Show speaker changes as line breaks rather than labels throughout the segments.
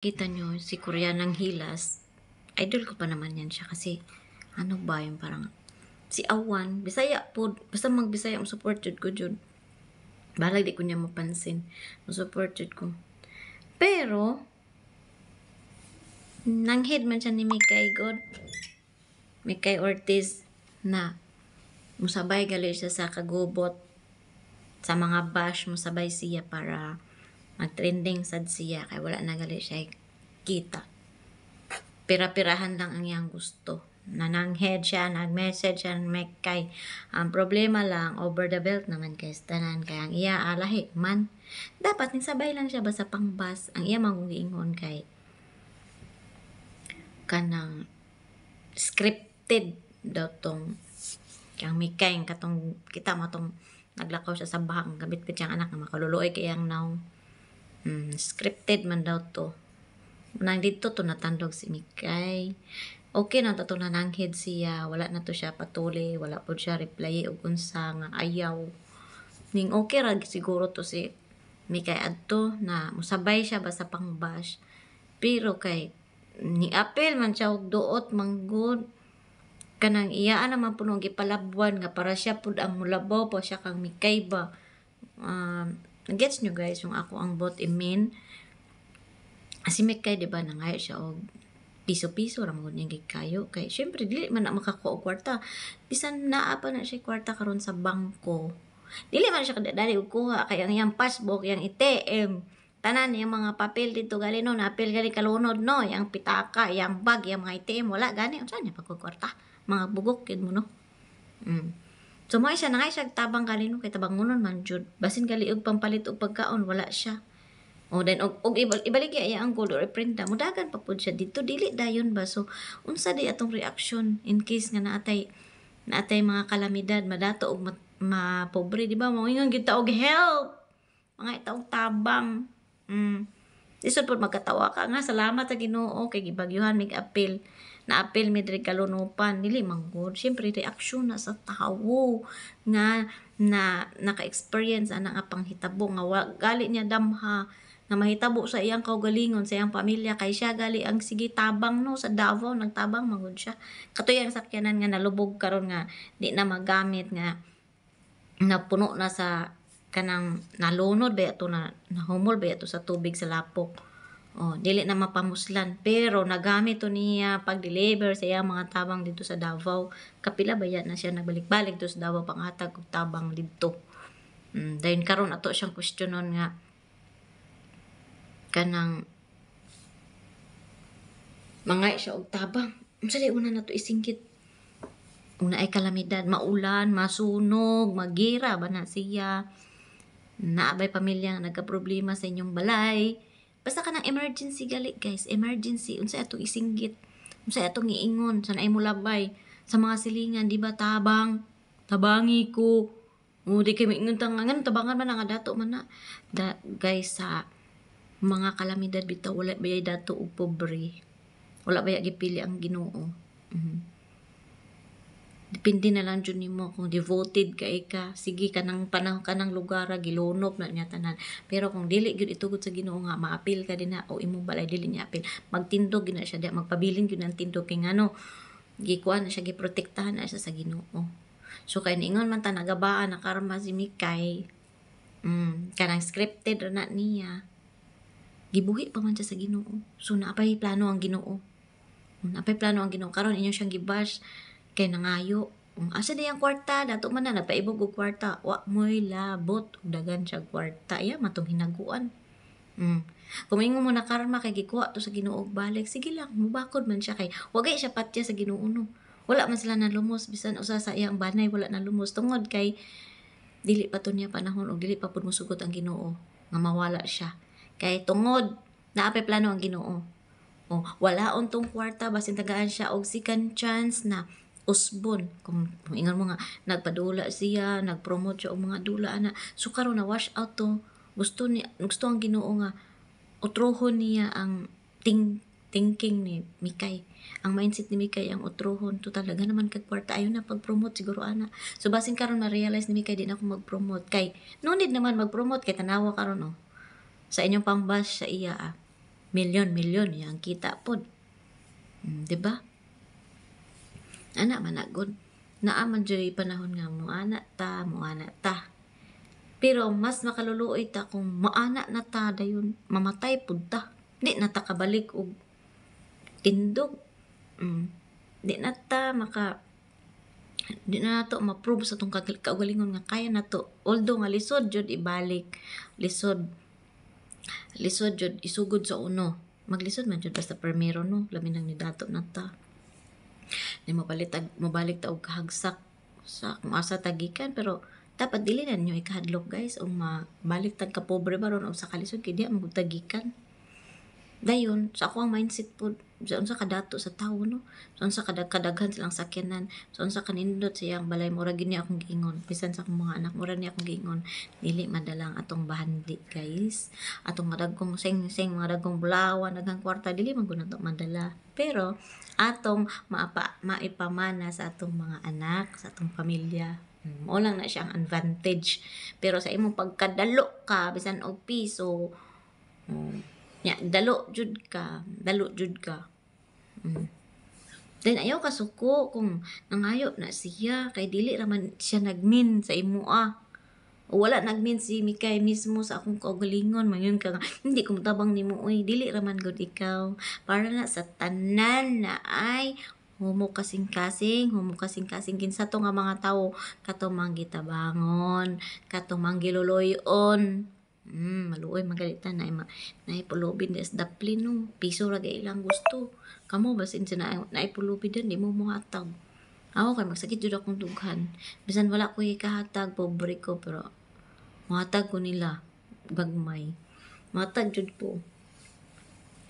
Kita nyo, si Koreanang Hilas, idol ko pa naman yan siya kasi, ano ba yung parang, si Awan, Bisaya po, basta mag-Bisaya, support jud ko jud. Balag di ko niya mapansin, support jud ko. Pero, nanghid man siya ni Mikay God, Mikay Ortiz, na musabay gali siya sa kagubot, sa mga bash, musabay siya para mag-trending sad siya, kaya wala na gali siya kita. Pira-pirahan lang ang iyang gusto. Nananghead siya, nag-message siya, kay ang problema lang, over the belt naman kay tanan, kaya ang iya alahi man. Dapat ning sabay lang siya basta pangbas, ang iya mangungiingon kay kanang scripted daw tong kang Mikay katong kita mo tong naglakaw siya sa bahang gabit pa siyang anak na makaluluoy kayang now. Scripted man daw to. Nang dito to natandog si Mikay. Okay na to nananghid siya, wala na to siya patuli, wala po siya reply og unsa nga ayaw. Ning okay ra siguro to si Mikay adto na musabay siya basta pang bash. Pero kay ni apel man siya og duot manggod kanang iyaan naman punong gipalabwan nga para siya pud ang mulabaw pa siya kang Mikay ba. Gets nyo guys yung ako ang bot imin. Si Mikay diba nangayo siya og piso-piso ra mo niya gikayo kay syempre dili man na makakuha og kwarta bisan naa pa na siya kwarta karon sa bangko dili man siya kadali og kuha kay ang iyang passbook yang ATM tanan yung mga papel dito gali no napil gali kalunod no yang pitaka yang bag yang mga ATM wala gani unsa niya pagkukwarta mga bugok kid mo no. So mo siya nangay siya tabang gali no kay tabangonon man jud basin gali og pampalit og pagkaon wala siya. O then og ibalik iya ang gold or printa mudagan pa pud siya dito dili dayon ba so unsa di atong reaction in case nga naatay mga kalamidad madato og mapobre di ba moingon gyud ta og help mga itaog tabang. Isod pud magkatawa ka nga salamat sa Ginoo kay gibagyuhan mig apil na apil mi diri kalunupan dili manggod syempre reaksyon na sa tawo nga na naka-experience ana nga panghitabo nga gali niya damha nga mahitabo sa iyang kaugalingon sa iyang pamilya kay siya gali ang sige tabang no sa Davao nagtabang magud siya katuy ang sakyanan nga nalubog karon nga di na magamit nga napuno na sa kanang nalunod ba ito na nahumol ba ito sa tubig sa lapok dili na mapamuslan pero nagamit to niya pag-deliver sa iyang mga tabang dito sa Davao kapila ba yan na siya nagbalik-balik dito sa Davao panghatag og tabang dito. Dahil karon ato siyang questionon nga kanang mangay siya og tabang unsa di una nato isingkit una ay kalamidad maulan masunog magira ba na siya naabay pamilya nga nagka-problema sa inyong balay basta kanang emergency gali guys emergency unsa ato isinggit unsa atong iingon sa naay mo labay sa mga silingan di ba tabangi ko di kay maingon tangan tabangan man nga dato man na guys sa mga kalamidad bitaw wala bayay dato og pobre wala baya gipili ang Ginoo. Depende na lang jud nimo kung devoted ka sige kanang panahon kanang lugar gilunop na niya tanan pero kung dili gyud itugod sa Ginoo nga maapil ka din na o imo balay dili niya apil magtindog gyud na siya di magpabilin gyud ang tindog kay ngano gikuan na siya giprotektahan na siya sa Ginoo. So kay niingon man ta nagabaan na karma si Mikay kanang scripted ra na niya gibuhi pa man siya sa Ginoo. So naapay plano ang Ginoo. Naapay plano ang Ginoo karon inyo siyang gibash kay nangayo. Asa di ang kwarta dato man na nagpaibog og kwarta. Wa moy labot og dagan siya kwarta ya matong hinaguan. Kumingon mo na karma kay gikuha to sa Ginoo og balik. Sige lang mubakod man siya kay wagay siya patya sa Ginoo no. Wala man sila nalumos bisan usa sa iyang banay wala nalumos tungod kay dili pa to niya panahon og dili pa pud mosugot ang Ginoo nga mawala siya. Kay tungod naapay plano ang Ginoo. Wala untong kwarta basin tagaan siya og second chance na usbon. Kung ingon mo nga nagpadula siya, nagpromote siya og mga dula ana. So karon na wash out to. Gusto ang Ginoo nga utrohon niya ang thinking ni Mikay. Ang mindset ni Mikay ang utrohon to talaga naman kag kwarta ayo na pag-promote siguro ana. So basin karon ma-realize ni Mikay di na ako mag-promote kay no need naman mag-promote kay tanawa karon sa inyong pangbash sa iya milyon yang kita pod. Di ba? Ana man agud. Naaman joy panahon nga muana ta. Pero mas makaluluoy ta kung maana na ta dayon mamatay pud ta. Di na ta kabalik og tindog. Di na ta di na nato ma-prove sa tong kaugalingon nga kaya nato. Although nga lisod jud ibalik, lisod jud isugod sa uno. Maglisod man jud basta primero no, labi nang nidato na ta. Di mabalik ta og kahagsak sa kung asa tagikan, pero dapat dili na ninyo ikahadlok guys o mabalik tag ka pobre baron o sa kalisod kay di man tagikan. Dayon sa ako ang mindset po sa unsa kadato sa tawo no, sa unsa kadaghan silang sakyanan, sa unsa kanindot siyang balay, mura gini akong giingon bisan sa akong mga anak, mura ni akong giingon dili madalang atong bahandi guys, atong madagkong sing mga dagkong bulawan daghang kwarta dili man gud nato madala, pero atong maipamana sa atong mga anak, sa atong pamilya. Mo lang na siyang advantage, pero sa imong pagkadalo ka bisan og piso, dalo jud ka. Then ayaw ka suko kung nangayo na siya kay dili raman siya nagmin sa imo o wala nagmin si Mikay mismo sa akong kaugalingon, mayon ka nga hindi ko mutabang nimo oy, dili raman gud ikaw para na sa tanan na ay humo kasing-kasing kinsa to nga mga tawo kato manggitabangon, kato manggiloloyon. Maluoy magalitan na ipulubin des daplin no, piso ra gay ilang gusto. Kamo basin sina na ipulubin din di mo mohatag. Ako kay magsakit jud akong dughan. Bisan wala ko ikahatag, pobre ko, pero mohatag ko nila gagmay. Mohatag jud ko.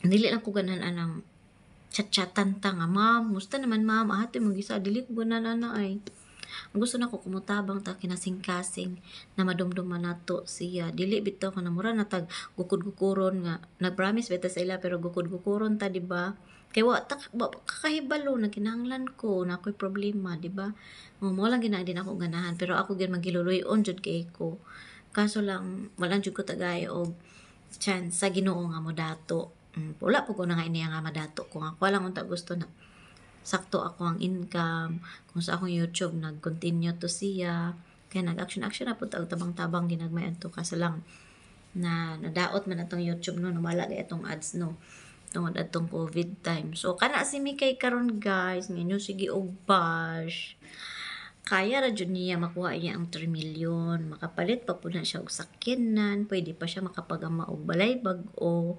Dili lang ko ganan anang chat-chatan ta nga, ma'am, musta naman ma'am, ahati mong gisa, dili ko ganan ana ay. Ang gusto nako kumutabang ta kinasing-kasing na madumduman nato siya, dili bitaw ka na mura na tag gukod-gukuron nga nagpromise beta sa ila pero gukod-gukuron ta, di ba? Kay wa ta kakahibalo na kinahanglan ko na ako'y problema, di ba? Mo lang gina din ako ganahan, pero ako gyud magiluluyon jud kay ko. Kaso lang wala jud ko tagay og chance sa Ginoo nga mo dato. Wala po ko na nga iniya nga madato kung ako lang unta gusto na sakto ako ang income, kung sa akong YouTube nag-continue to siya, kaya nag-action na po tabang-tabang ginagmayan to, kaso lang na nadaot man atong YouTube no, nawala kay atong ads no, tungod atong COVID time. So kana si Mikay karon guys, ngayon sige og bash, kaya ra jud niya makuha niya ang 3 million, makapalit pa po na siya og sakyanan, pwede pa siya makapagama og balay bag-o,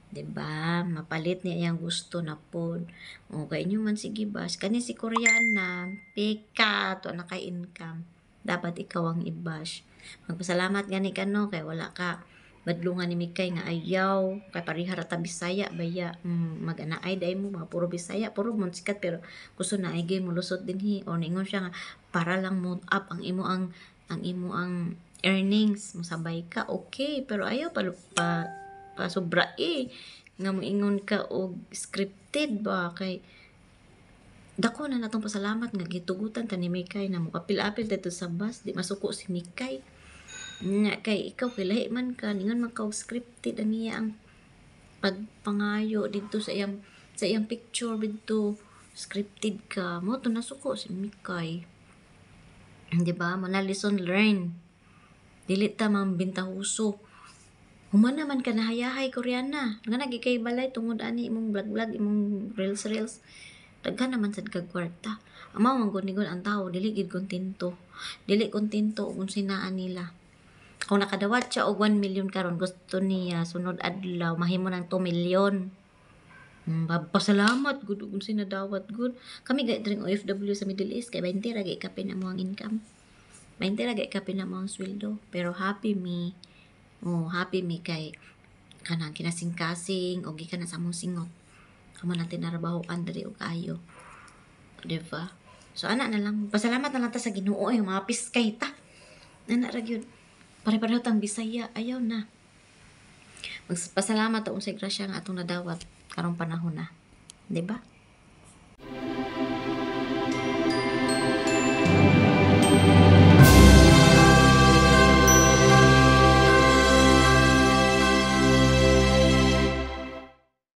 diba? Mapalit niya yung gusto na po. O, kaya nyo man sige bas. Kani si Koreana, pika, to na kay income. Dapat ikaw ang i-bash. Magpasalamat gani ka no, kay wala ka. Badlungan ni Mikay nga ayaw. Kay parihara ta Bisaya, baya. Mag-anaay day mo, mga puro Bisaya, puro monsikat, pero gusto na ay mo lusot din hi. O, ningon siya nga, para lang mo up ang imo ang earnings. Masabay ka, okay. Pero ayaw sobra nga moingon ka og scripted ba, kay dako na natong pasalamat nga gitugutan ta ni Mikay na mukapil-apil dito sa bus, di masuko si Mikay nga, kay ikaw kilay man ka ningon man ka og scripted aniya ang pagpangayo dito sa iyang picture dito, scripted ka mo to nasuko si Mikay, di ba? Mana lesson learn, dili ta mambintahuso. Human naman ka nahayahay Koreana. Nga nagikay balay tungod ani imong vlog, imong reels. Daghan naman sad kag kwarta. Amaw man gud ang tao dili gid kontento. Dili kontento kung sinaan nila. Kung nakadawat siya og 1 million karon, gusto niya sunod adlaw mahimo ng 2 million. Pasalamat gud kung sinadawat gud. Kami gay dring OFW sa Middle East kay 20 ra gay kapin na mo ang income. 20 ra gay kapin na mo ang sweldo. Pero happy me kay kanang kinasing-kasing o gikan na sa mong singot. Kamo natin narabahoan diri og ayo. Diba? So ana na lang, pasalamat na lang ta sa Ginoo yung mga piskay ta. Ana ra gyud. Pare-pareho tang Bisaya, ayaw na. Magpasalamat ta unsay grasya nga atong nadawat karong panahon na. Diba?